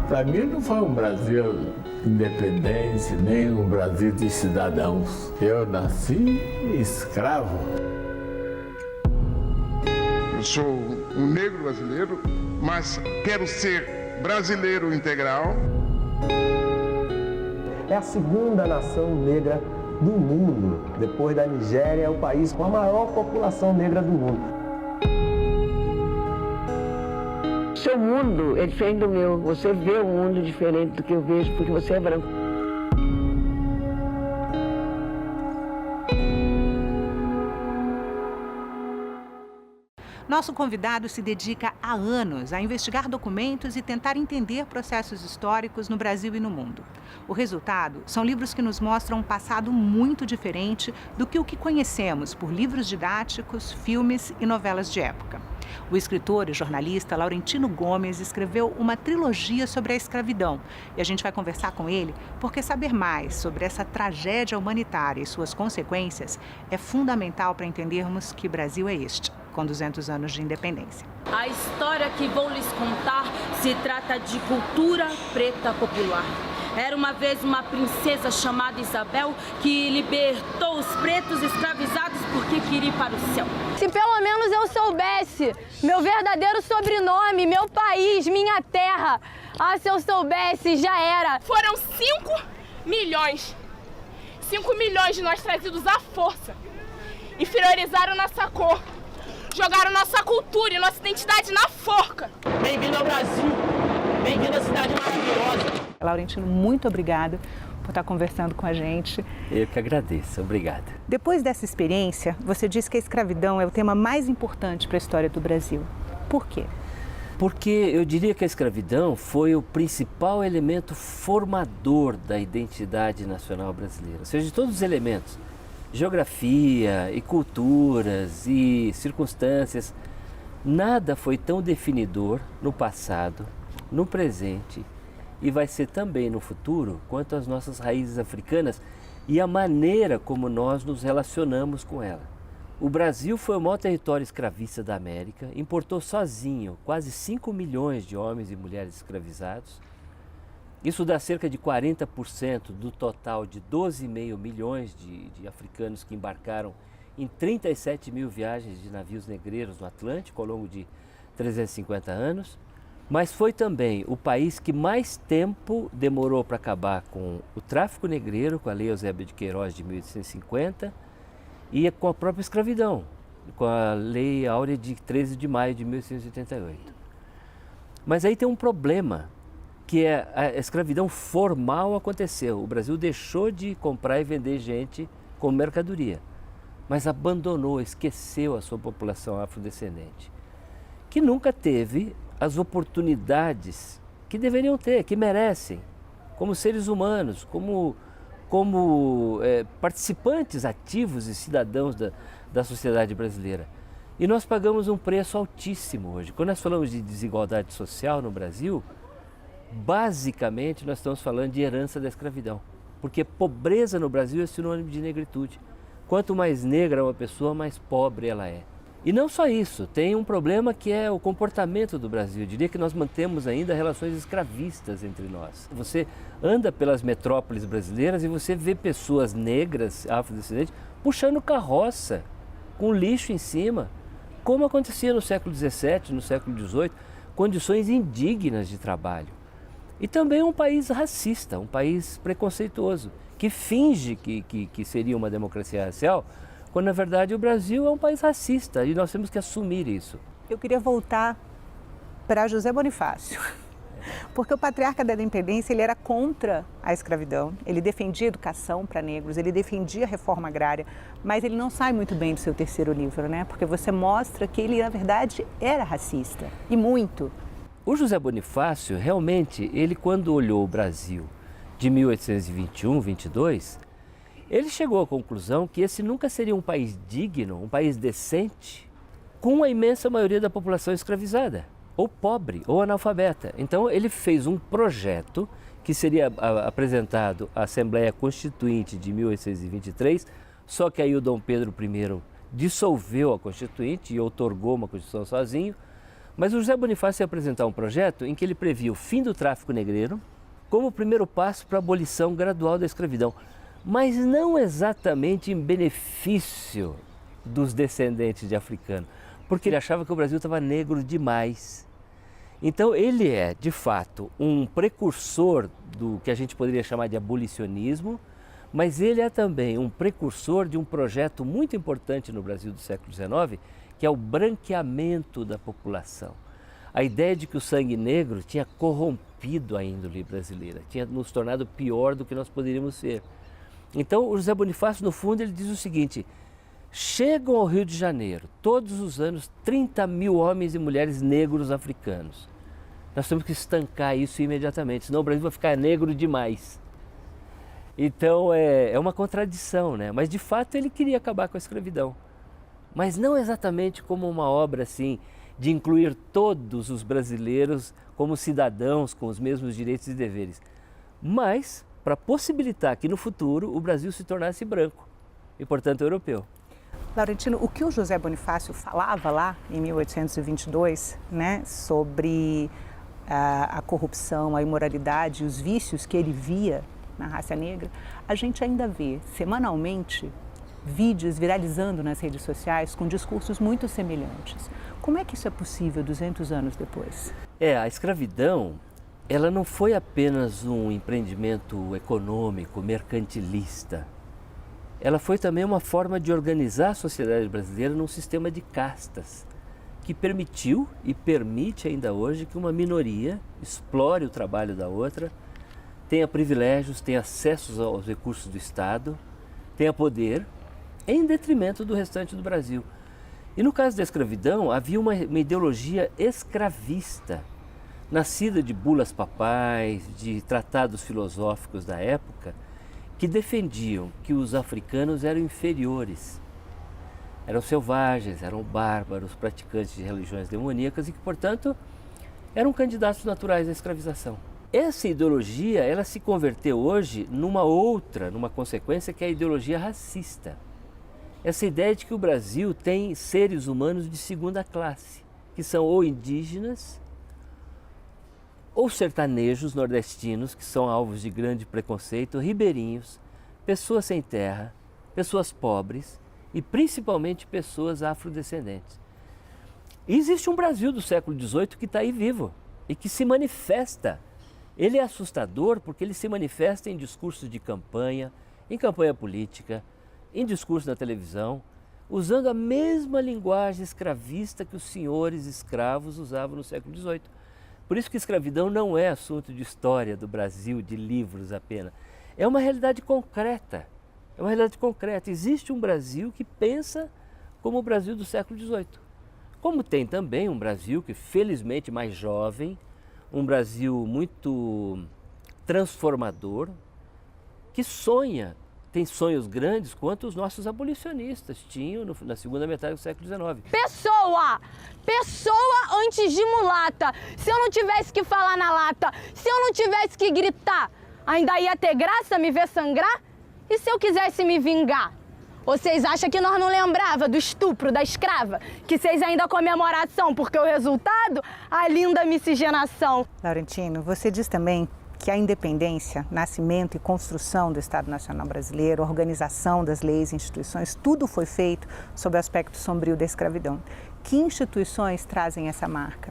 Para mim não foi um Brasil independente, nem um Brasil de cidadãos. Eu nasci escravo. Eu sou um negro brasileiro, mas quero ser brasileiro integral. É a segunda nação negra do mundo. Depois da Nigéria, é o país com a maior população negra do mundo. Seu mundo é diferente do meu. Você vê um mundo diferente do que eu vejo porque você é branco. Nosso convidado se dedica há anos a investigar documentos e tentar entender processos históricos no Brasil e no mundo. O resultado são livros que nos mostram um passado muito diferente do que o que conhecemos por livros didáticos, filmes e novelas de época. O escritor e jornalista Laurentino Gomes escreveu uma trilogia sobre a escravidão e a gente vai conversar com ele porque saber mais sobre essa tragédia humanitária e suas consequências é fundamental para entendermos que Brasil é este, com 200 anos de independência. A história que vou lhes contar se trata de cultura preta popular. Era uma vez uma princesa chamada Isabel que libertou os pretos escravizados porque queria ir para o céu. Se pelo menos eu soubesse meu verdadeiro sobrenome, meu país, minha terra. Ah, se eu soubesse, já era. Foram 5 milhões. 5 milhões de nós trazidos à força. Inferiorizaram nossa cor. Jogaram nossa cultura e nossa identidade na forca. Bem-vindo ao Brasil. Bem-vindo à cidade maravilhosa. Laurentino, muito obrigada por estar conversando com a gente. Eu que agradeço, obrigado. Depois dessa experiência, você disse que a escravidão é o tema mais importante para a história do Brasil. Por quê? Porque eu diria que a escravidão foi o principal elemento formador da identidade nacional brasileira. Ou seja, de todos os elementos, geografia e culturas e circunstâncias, nada foi tão definidor no passado, no presente e vai ser também no futuro quanto as nossas raízes africanas e a maneira como nós nos relacionamos com ela. O Brasil foi o maior território escravista da América, importou sozinho quase 5 milhões de homens e mulheres escravizados. Isso dá cerca de 40% do total de 12,5 milhões de africanos que embarcaram em 37 mil viagens de navios negreiros no Atlântico ao longo de 350 anos. Mas foi também o país que mais tempo demorou para acabar com o tráfico negreiro, com a Lei Eusébio de Queiroz de 1850, e com a própria escravidão, com a Lei Áurea de 13 de maio de 1888. Mas aí tem um problema, que é a escravidão formal aconteceu. O Brasil deixou de comprar e vender gente como mercadoria, mas abandonou, esqueceu a sua população afrodescendente, que nunca teve as oportunidades que deveriam ter, que merecem, como seres humanos, como participantes ativos e cidadãos da sociedade brasileira. E nós pagamos um preço altíssimo hoje. Quando nós falamos de desigualdade social no Brasil, basicamente nós estamos falando de herança da escravidão, porque pobreza no Brasil é sinônimo de negritude. Quanto mais negra uma pessoa, mais pobre ela é. E não só isso, tem um problema que é o comportamento do Brasil. Eu diria que nós mantemos ainda relações escravistas entre nós. Você anda pelas metrópoles brasileiras e você vê pessoas negras, afrodescendentes, puxando carroça, com lixo em cima, como acontecia no século XVII, no século XVIII, condições indignas de trabalho. E também um país racista, um país preconceituoso, que finge que seria uma democracia racial, quando na verdade o Brasil é um país racista e nós temos que assumir isso. Eu queria voltar para José Bonifácio, porque o patriarca da independência ele era contra a escravidão, ele defendia educação para negros, ele defendia a reforma agrária, mas ele não sai muito bem do seu terceiro livro, né? Porque você mostra que ele na verdade era racista, e muito. O José Bonifácio, realmente, ele quando olhou o Brasil de 1821, 22, ele chegou à conclusão que esse nunca seria um país digno, um país decente, com a imensa maioria da população escravizada, ou pobre, ou analfabeta. Então ele fez um projeto que seria apresentado à Assembleia Constituinte de 1823, só que aí o Dom Pedro I dissolveu a Constituinte e outorgou uma Constituição sozinho, Mas o José Bonifácio ia apresentar um projeto em que ele previa o fim do tráfico negreiro como o primeiro passo para a abolição gradual da escravidão, mas não exatamente em benefício dos descendentes de africanos, porque ele achava que o Brasil estava negro demais. Então ele é, de fato, um precursor do que a gente poderia chamar de abolicionismo, mas ele é também um precursor de um projeto muito importante no Brasil do século XIX, que é o branqueamento da população. A ideia de que o sangue negro tinha corrompido a índole brasileira, tinha nos tornado pior do que nós poderíamos ser. Então o José Bonifácio, no fundo, ele diz o seguinte: chegam ao Rio de Janeiro, todos os anos, 30 mil homens e mulheres negros africanos. Nós temos que estancar isso imediatamente, senão o Brasil vai ficar negro demais. Então é uma contradição, né? Mas de fato ele queria acabar com a escravidão. Mas não exatamente como uma obra assim, de incluir todos os brasileiros como cidadãos com os mesmos direitos e deveres. Mas para possibilitar que no futuro o Brasil se tornasse branco e, portanto, europeu. Laurentino, o que o José Bonifácio falava lá em 1822, né, sobre a corrupção, a imoralidade, os vícios que ele via na raça negra, a gente ainda vê semanalmente vídeos viralizando nas redes sociais com discursos muito semelhantes. Como é que isso é possível 200 anos depois? A escravidão, ela não foi apenas um empreendimento econômico, mercantilista. Ela foi também uma forma de organizar a sociedade brasileira num sistema de castas, que permitiu e permite ainda hoje que uma minoria explore o trabalho da outra, tenha privilégios, tenha acesso aos recursos do Estado, tenha poder, em detrimento do restante do Brasil. E no caso da escravidão, havia uma ideologia escravista, nascida de bulas papais, de tratados filosóficos da época, que defendiam que os africanos eram inferiores, eram selvagens, eram bárbaros, praticantes de religiões demoníacas e que, portanto, eram candidatos naturais à escravização. Essa ideologia, ela se converteu hoje numa consequência que é a ideologia racista. Essa ideia de que o Brasil tem seres humanos de segunda classe, que são ou indígenas, ou sertanejos nordestinos, que são alvos de grande preconceito, ribeirinhos, pessoas sem terra, pessoas pobres e principalmente pessoas afrodescendentes. E existe um Brasil do século XVIII que está aí vivo e que se manifesta. Ele é assustador porque ele se manifesta em discursos de campanha, em campanha política, em discurso na televisão, usando a mesma linguagem escravista que os senhores escravos usavam no século XVIII. Por isso que a escravidão não é assunto de história do Brasil, de livros apenas. É uma realidade concreta. É uma realidade concreta. Existe um Brasil que pensa como o Brasil do século XVIII. Como tem também um Brasil que, felizmente, mais jovem, um Brasil muito transformador, que sonha, tem sonhos grandes quanto os nossos abolicionistas tinham na segunda metade do século XIX. Pessoa antes de mulata. Se eu não tivesse que falar na lata, se eu não tivesse que gritar, ainda ia ter graça me ver sangrar? E se eu quisesse me vingar? Vocês acham que nós não lembrava do estupro da escrava? Que vocês ainda comemoração porque o resultado? A linda miscigenação. Laurentino, você diz também que a independência, nascimento e construção do Estado Nacional Brasileiro, organização das leis e instituições, tudo foi feito sob o aspecto sombrio da escravidão. Que instituições trazem essa marca?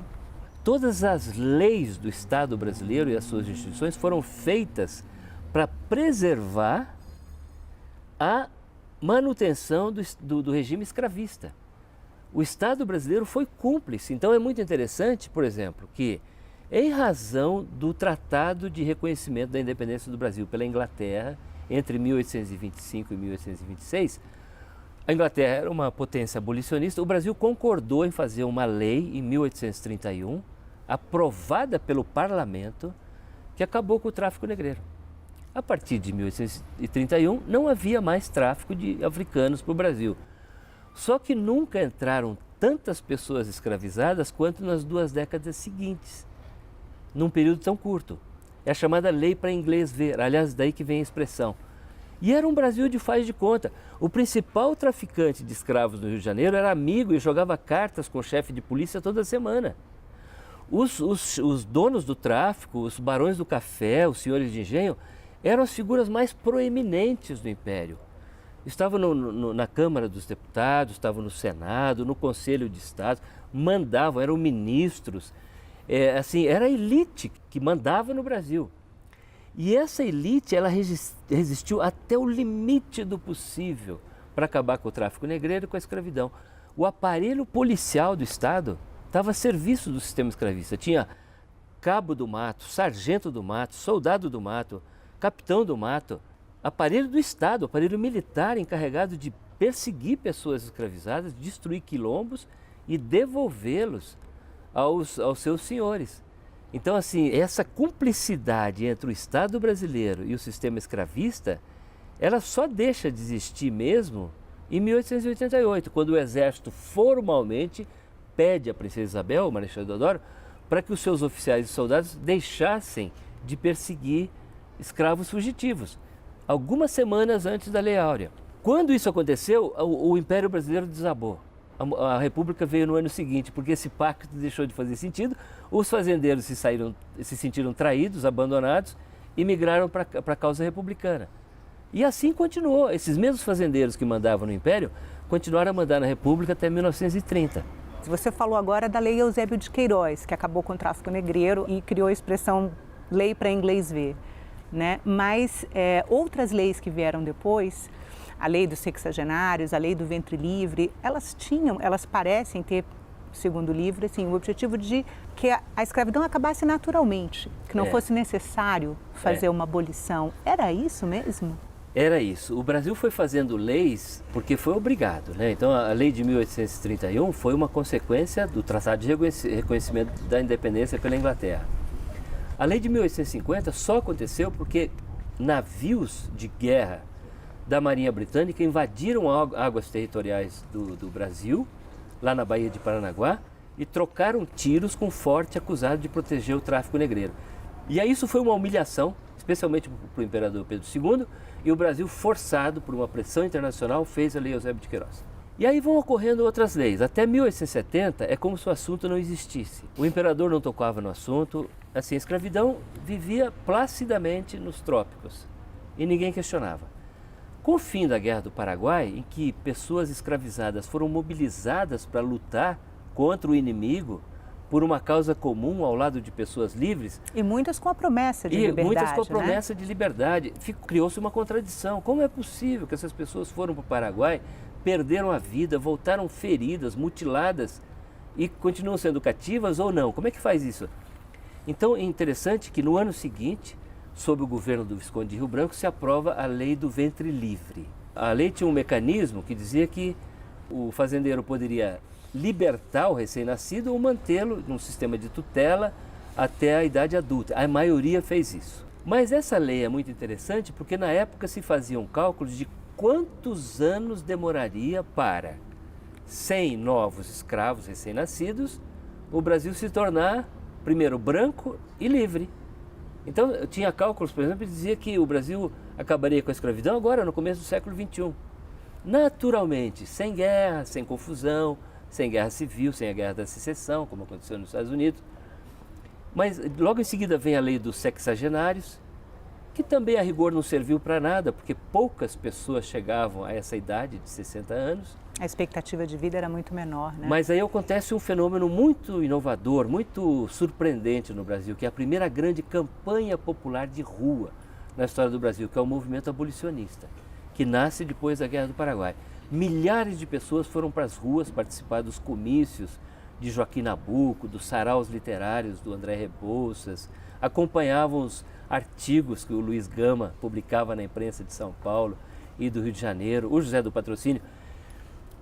Todas as leis do Estado brasileiro e as suas instituições foram feitas para preservar a manutenção do regime escravista. O Estado brasileiro foi cúmplice. Então é muito interessante, por exemplo, que em razão do Tratado de Reconhecimento da Independência do Brasil pela Inglaterra, entre 1825 e 1826, a Inglaterra era uma potência abolicionista, o Brasil concordou em fazer uma lei em 1831, aprovada pelo parlamento, que acabou com o tráfico negreiro. A partir de 1831, não havia mais tráfico de africanos para o Brasil. Só que nunca entraram tantas pessoas escravizadas quanto nas 2 décadas seguintes, num período tão curto. É a chamada lei para inglês ver, aliás, daí que vem a expressão. E era um Brasil de faz de conta. O principal traficante de escravos no Rio de Janeiro era amigo e jogava cartas com o chefe de polícia toda semana. Os donos do tráfico, os barões do café, os senhores de engenho, eram as figuras mais proeminentes do Império. Estavam na Câmara dos Deputados, estavam no Senado, no Conselho de Estado, mandavam, eram ministros. Era a elite que mandava no Brasil. E essa elite, ela resistiu até o limite do possível para acabar com o tráfico negreiro e com a escravidão. O aparelho policial do Estado estava a serviço do sistema escravista. Tinha cabo do mato, sargento do mato, soldado do mato, capitão do mato, aparelho do Estado, aparelho militar encarregado de perseguir pessoas escravizadas, destruir quilombos e devolvê-los aos seus senhores. Então, assim, essa cumplicidade entre o Estado brasileiro e o sistema escravista, ela só deixa de existir mesmo em 1888, quando o Exército formalmente pede à Princesa Isabel, o Marechal Deodoro, para que os seus oficiais e soldados deixassem de perseguir escravos fugitivos, algumas semanas antes da Lei Áurea. Quando isso aconteceu, o Império Brasileiro desabou. A República veio no ano seguinte, porque esse pacto deixou de fazer sentido, os fazendeiros se sentiram traídos, abandonados e migraram para a causa republicana. E assim continuou. Esses mesmos fazendeiros que mandavam no Império continuaram a mandar na República até 1930. Você falou agora da Lei Eusébio de Queiroz, que acabou com o tráfico negreiro e criou a expressão lei para inglês ver, né? Mas outras leis que vieram depois, a lei dos sexagenários, a lei do ventre livre, elas parecem ter, segundo o livro, assim, o objetivo de que a escravidão acabasse naturalmente, que não fosse necessário fazer uma abolição. Era isso mesmo? Era isso. O Brasil foi fazendo leis porque foi obrigado, né? Então, a lei de 1831 foi uma consequência do Tratado de Reconhecimento da Independência pela Inglaterra. A lei de 1850 só aconteceu porque navios de guerra da Marinha Britânica invadiram águas territoriais do Brasil, lá na Baía de Paranaguá, e trocaram tiros com o forte acusado de proteger o tráfico negreiro. E aí isso foi uma humilhação, especialmente para o imperador Pedro II, e o Brasil, forçado por uma pressão internacional, fez a Lei Eusébio de Queiroz. E aí vão ocorrendo outras leis. Até 1870 é como se o assunto não existisse. O imperador não tocava no assunto. Assim, a escravidão vivia placidamente nos trópicos e ninguém questionava. Com o fim da Guerra do Paraguai, em que pessoas escravizadas foram mobilizadas para lutar contra o inimigo por uma causa comum ao lado de pessoas livres. E muitas com a promessa de liberdade. Muitas com a promessa de liberdade. Criou-se uma contradição. Como é possível que essas pessoas foram para o Paraguai, perderam a vida, voltaram feridas, mutiladas e continuam sendo cativas ou não? Como é que faz isso? Então é interessante que no ano seguinte, sob o governo do Visconde de Rio Branco, se aprova a Lei do Ventre Livre. A lei tinha um mecanismo que dizia que o fazendeiro poderia libertar o recém-nascido ou mantê-lo num sistema de tutela até a idade adulta. A maioria fez isso. Mas essa lei é muito interessante porque na época se faziam cálculos de quantos anos demoraria para 100 novos escravos recém-nascidos o Brasil se tornar, primeiro, branco e livre. Então, eu tinha cálculos, por exemplo, que dizia que o Brasil acabaria com a escravidão agora, no começo do século XXI. Naturalmente, sem guerra, sem confusão, sem guerra civil, sem a guerra da secessão, como aconteceu nos Estados Unidos. Mas logo em seguida vem a lei dos sexagenários, que também a rigor não serviu para nada, porque poucas pessoas chegavam a essa idade de 60 anos. A expectativa de vida era muito menor, né? Mas aí acontece um fenômeno muito inovador, muito surpreendente no Brasil, que é a primeira grande campanha popular de rua na história do Brasil, que é o movimento abolicionista, que nasce depois da Guerra do Paraguai. Milhares de pessoas foram para as ruas participar dos comícios de Joaquim Nabuco, dos saraus literários do André Rebouças, acompanhavam os artigos que o Luiz Gama publicava na imprensa de São Paulo e do Rio de Janeiro, o José do Patrocínio.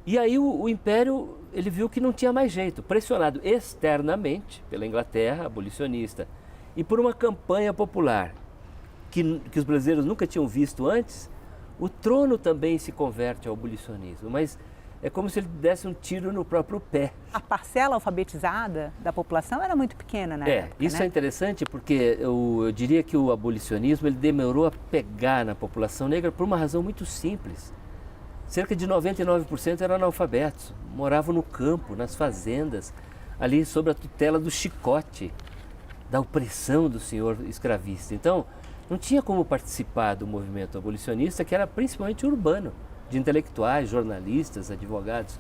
E aí o Império ele viu que não tinha mais jeito, pressionado externamente pela Inglaterra, abolicionista, e por uma campanha popular que os brasileiros nunca tinham visto antes. O trono também se converte ao abolicionismo, mas é como se ele desse um tiro no próprio pé. A parcela alfabetizada da população era muito pequena na época, isso né? é interessante porque eu diria que o abolicionismo ele demorou a pegar na população negra por uma razão muito simples. Cerca de 99% eram analfabetos, moravam no campo, nas fazendas. ali sob a tutela do chicote, da opressão do senhor escravista. Então, não tinha como participar do movimento abolicionista, que era principalmente urbano, de intelectuais, jornalistas, advogados.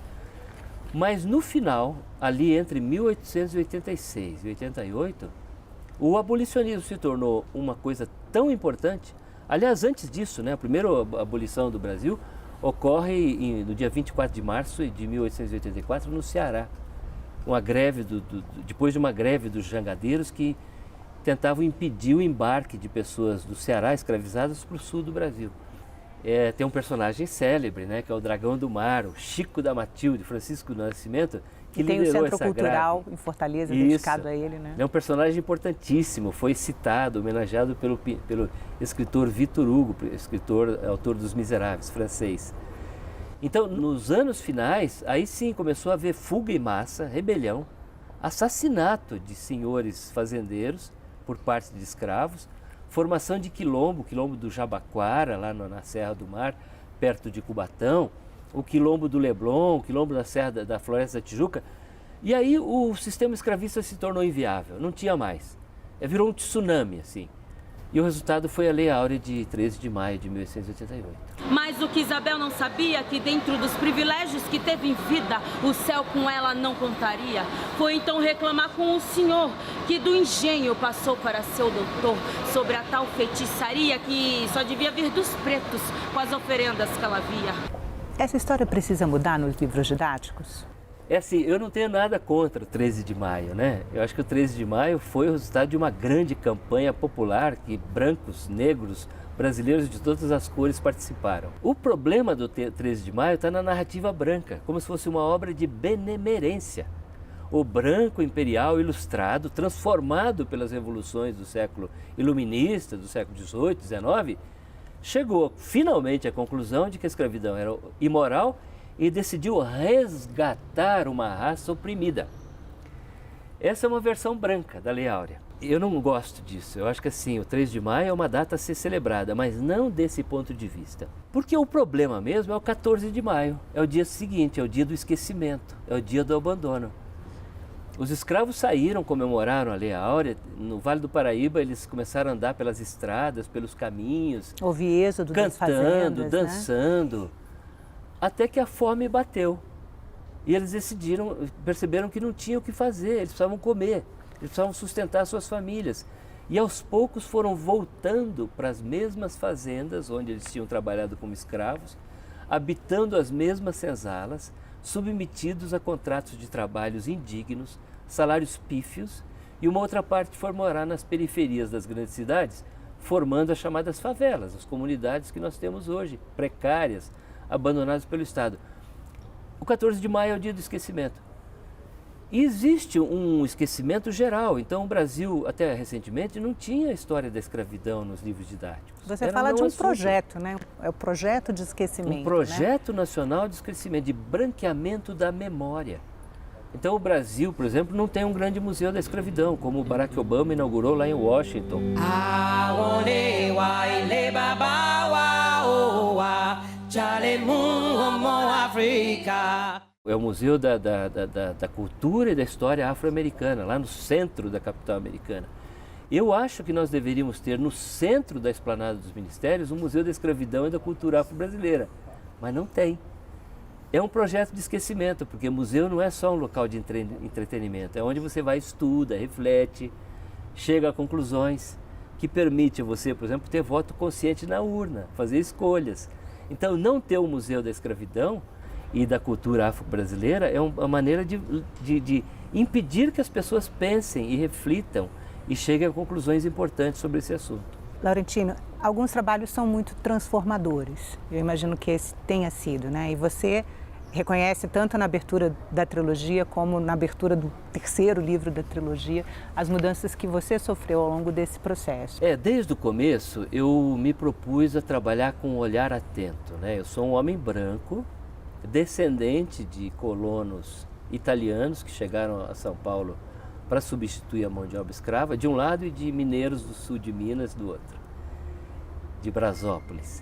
Mas no final, ali entre 1886 e 88, o abolicionismo se tornou uma coisa tão importante. Aliás, antes disso, né, a primeira abolição do Brasil ocorre no dia 24 de março de 1884 no Ceará. Uma greve depois de uma greve dos jangadeiros que tentavam impedir o embarque de pessoas do Ceará escravizadas para o sul do Brasil. Tem um personagem célebre, né, que é o Dragão do Mar, o Chico da Matilde, Francisco do Nascimento, que tem o liderou Centro essa Cultural greve. em Fortaleza, Isso. dedicado a ele, né? É um personagem importantíssimo, foi citado, homenageado pelo escritor Victor Hugo, autor dos Miseráveis, francês. Então, nos anos finais, aí sim começou a haver fuga em massa, rebelião, assassinato de senhores fazendeiros por parte de escravos, formação de quilombo do Jabaquara, lá na Serra do Mar, perto de Cubatão, o quilombo do Leblon, o quilombo da Serra da Floresta da Tijuca. E aí o sistema escravista se tornou inviável, não tinha mais. Virou um tsunami, assim. E o resultado foi a Lei Áurea de 13 de maio de 1888. Mas o que Isabel não sabia é que dentro dos privilégios que teve em vida, o céu com ela não contaria. Foi então reclamar com o senhor, que do engenho passou para seu doutor, sobre a tal feitiçaria que só devia vir dos pretos, com as oferendas que ela via. Essa história precisa mudar nos livros didáticos? É assim, eu não tenho nada contra o 13 de maio, né? Eu acho que o 13 de maio foi o resultado de uma grande campanha popular que brancos, negros, brasileiros de todas as cores participaram. O problema do 13 de maio está na narrativa branca, como se fosse uma obra de benemerência. O branco imperial ilustrado, transformado pelas revoluções do século iluminista, do século XVIII, XIX, chegou finalmente à conclusão de que a escravidão era imoral e decidiu resgatar uma raça oprimida. Essa é uma versão branca da Lei Áurea. Eu não gosto disso. Eu acho que assim, o 3 de maio é uma data a ser celebrada, mas não desse ponto de vista. Porque o problema mesmo é o 14 de maio. É o dia seguinte, é o dia do esquecimento, é o dia do abandono. Os escravos saíram, comemoraram a Lei Áurea. No Vale do Paraíba, eles começaram a andar pelas estradas, pelos caminhos. Houve êxodo das fazendas, dançando, né? Até que a fome bateu. E eles perceberam que não tinham o que fazer, eles precisavam comer, eles precisavam sustentar suas famílias. E aos poucos foram voltando para as mesmas fazendas onde eles tinham trabalhado como escravos, habitando as mesmas senzalas, submetidos a contratos de trabalhos indignos, salários pífios, e uma outra parte foi morar nas periferias das grandes cidades, formando as chamadas favelas, as comunidades que nós temos hoje, precárias, abandonadas pelo Estado. O 14 de maio é o dia do esquecimento. E existe um esquecimento geral. Então, o Brasil, até recentemente, não tinha a história da escravidão nos livros didáticos. Você fala de um projeto, né? É o projeto de esquecimento. Um projeto nacional de esquecimento, de branqueamento da memória. Então, o Brasil, por exemplo, não tem um grande museu da escravidão, como o Barack Obama inaugurou lá em Washington. É o Museu da Cultura e da História Afro-Americana, lá no centro da capital americana. Eu acho que nós deveríamos ter no centro da esplanada dos ministérios um Museu da Escravidão e da Cultura Afro-Brasileira, mas não tem. É um projeto de esquecimento, porque museu não é só um local de entretenimento, é onde você vai, estuda, reflete, chega a conclusões, que permite você, por exemplo, ter voto consciente na urna, fazer escolhas. Então, não ter um Museu da Escravidão e da Cultura Afro-Brasileira é uma maneira de impedir que as pessoas pensem e reflitam e cheguem a conclusões importantes sobre esse assunto. Laurentino, alguns trabalhos são muito transformadores. Eu imagino que esse tenha sido, né? E você reconhece tanto na abertura da trilogia como na abertura do terceiro livro da trilogia as mudanças que você sofreu ao longo desse processo. Desde o começo eu me propus a trabalhar com um olhar atento, né? Eu sou um homem branco, descendente de colonos italianos que chegaram a São Paulo para substituir a mão de obra escrava, de um lado, e de mineiros do sul de Minas do outro, de Brasópolis.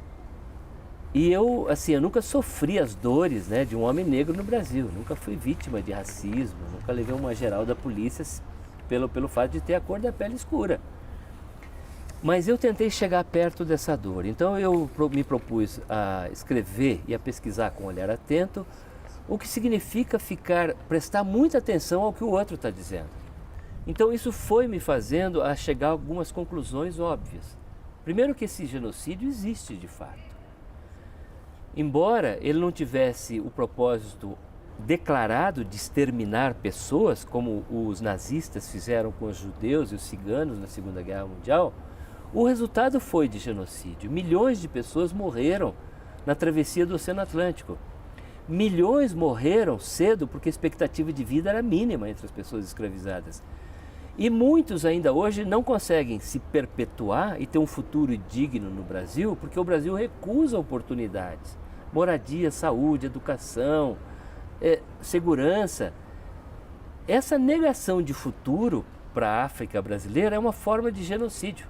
E eu nunca sofri as dores, né, de um homem negro no Brasil. Nunca fui vítima de racismo, nunca levei uma geral da polícia pelo fato de ter a cor da pele escura. Mas eu tentei chegar perto dessa dor. Então eu me propus a escrever e a pesquisar com um olhar atento, o que significa prestar muita atenção ao que o outro está dizendo. Então isso foi me fazendo a chegar a algumas conclusões óbvias. Primeiro, que esse genocídio existe de fato. Embora ele não tivesse o propósito declarado de exterminar pessoas, como os nazistas fizeram com os judeus e os ciganos na Segunda Guerra Mundial, o resultado foi de genocídio. Milhões de pessoas morreram na travessia do Oceano Atlântico. Milhões morreram cedo porque a expectativa de vida era mínima entre as pessoas escravizadas. E muitos ainda hoje não conseguem se perpetuar e ter um futuro digno no Brasil porque o Brasil recusa oportunidades. Moradia, saúde, educação, segurança. Essa negação de futuro para a África brasileira é uma forma de genocídio.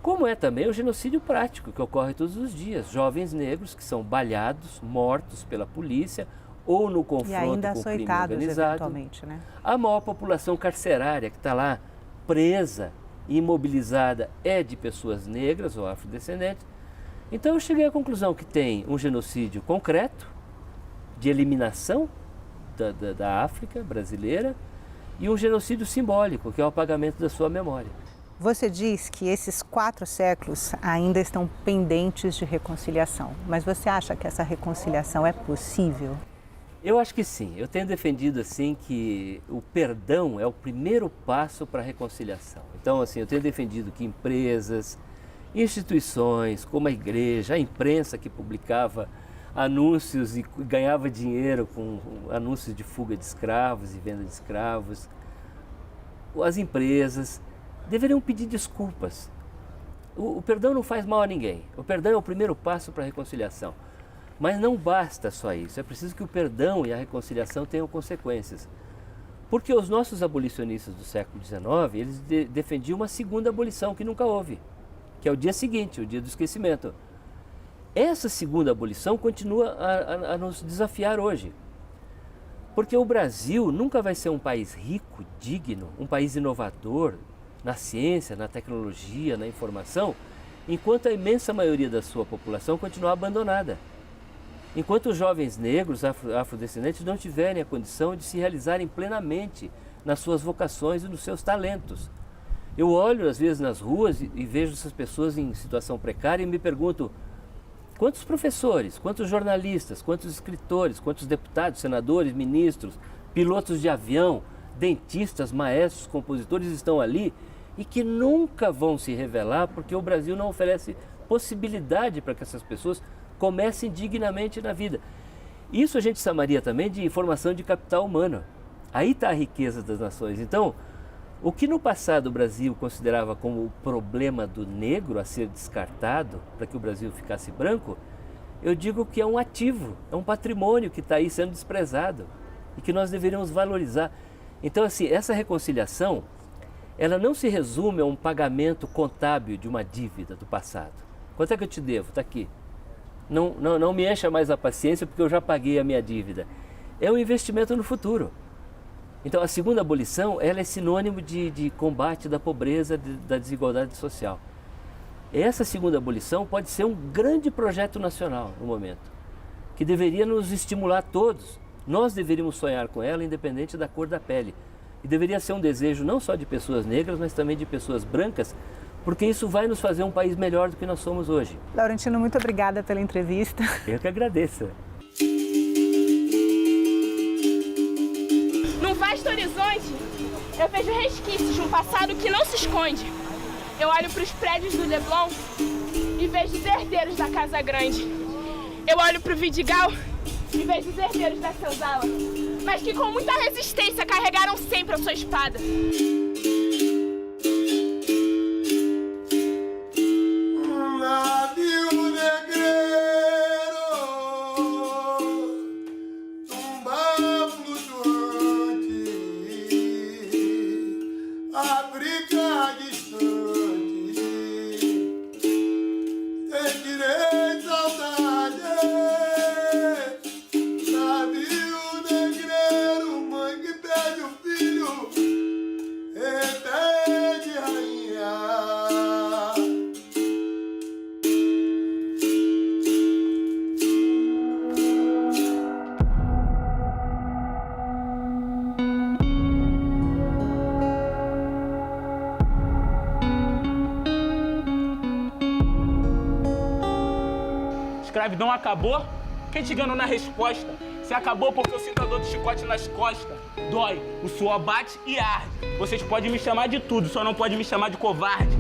Como é também o genocídio prático que ocorre todos os dias. Jovens negros que são baleados, mortos pela polícia ou no confronto com o crime organizado. Né? A maior população carcerária que está lá presa e imobilizada é de pessoas negras ou afrodescendentes. Então eu cheguei à conclusão que tem um genocídio concreto, de eliminação da África brasileira, e um genocídio simbólico, que é o apagamento da sua memória. Você diz que esses 4 séculos ainda estão pendentes de reconciliação, mas você acha que essa reconciliação é possível? Eu acho que sim. Eu tenho defendido assim que o perdão é o primeiro passo para a reconciliação. Então, eu tenho defendido que empresas, instituições como a igreja, a imprensa que publicava anúncios e ganhava dinheiro com anúncios de fuga de escravos e venda de escravos, as empresas deveriam pedir desculpas. O perdão não faz mal a ninguém. O perdão é o primeiro passo para a reconciliação. Mas não basta só isso. É preciso que o perdão e a reconciliação tenham consequências. Porque os nossos abolicionistas do século XIX, eles defendiam uma segunda abolição que nunca houve, que é o dia seguinte, o dia do esquecimento. Essa segunda abolição continua a nos desafiar hoje. Porque o Brasil nunca vai ser um país rico, digno, um país inovador na ciência, na tecnologia, na informação, enquanto a imensa maioria da sua população continuar abandonada. Enquanto os jovens negros, afrodescendentes, não tiverem a condição de se realizarem plenamente nas suas vocações e nos seus talentos. Eu olho, às vezes, nas ruas e vejo essas pessoas em situação precária e me pergunto: quantos professores, quantos jornalistas, quantos escritores, quantos deputados, senadores, ministros, pilotos de avião, dentistas, maestros, compositores estão ali e que nunca vão se revelar porque o Brasil não oferece possibilidade para que essas pessoas comecem dignamente na vida. Isso a gente chamaria também de formação de capital humano. Aí está a riqueza das nações. Então, o que no passado o Brasil considerava como o problema do negro a ser descartado para que o Brasil ficasse branco, eu digo que é um ativo, é um patrimônio que está aí sendo desprezado e que nós deveríamos valorizar. Então, essa reconciliação, ela não se resume a um pagamento contábil de uma dívida do passado. Quanto é que eu te devo? Está aqui. Não me encha mais a paciência porque eu já paguei a minha dívida. É um investimento no futuro. Então, a segunda abolição, ela é sinônimo de combate da pobreza, da desigualdade social. Essa segunda abolição pode ser um grande projeto nacional no momento, que deveria nos estimular todos. Nós deveríamos sonhar com ela, independente da cor da pele. E deveria ser um desejo não só de pessoas negras, mas também de pessoas brancas, porque isso vai nos fazer um país melhor do que nós somos hoje. Laurentino, muito obrigada pela entrevista. Eu que agradeço. Num vasto horizonte, eu vejo resquícios de um passado que não se esconde. Eu olho para os prédios do Leblon e vejo os herdeiros da Casa Grande. Eu olho para o Vidigal e vejo os herdeiros da Senzala, mas que com muita resistência carregaram sempre a sua espada. África distante, tem direito escravidão acabou? Quem te enganou na resposta? Se acabou porque eu sinto a dor do chicote nas costas. Dói, o suor bate e arde. Vocês podem me chamar de tudo, só não podem me chamar de covarde.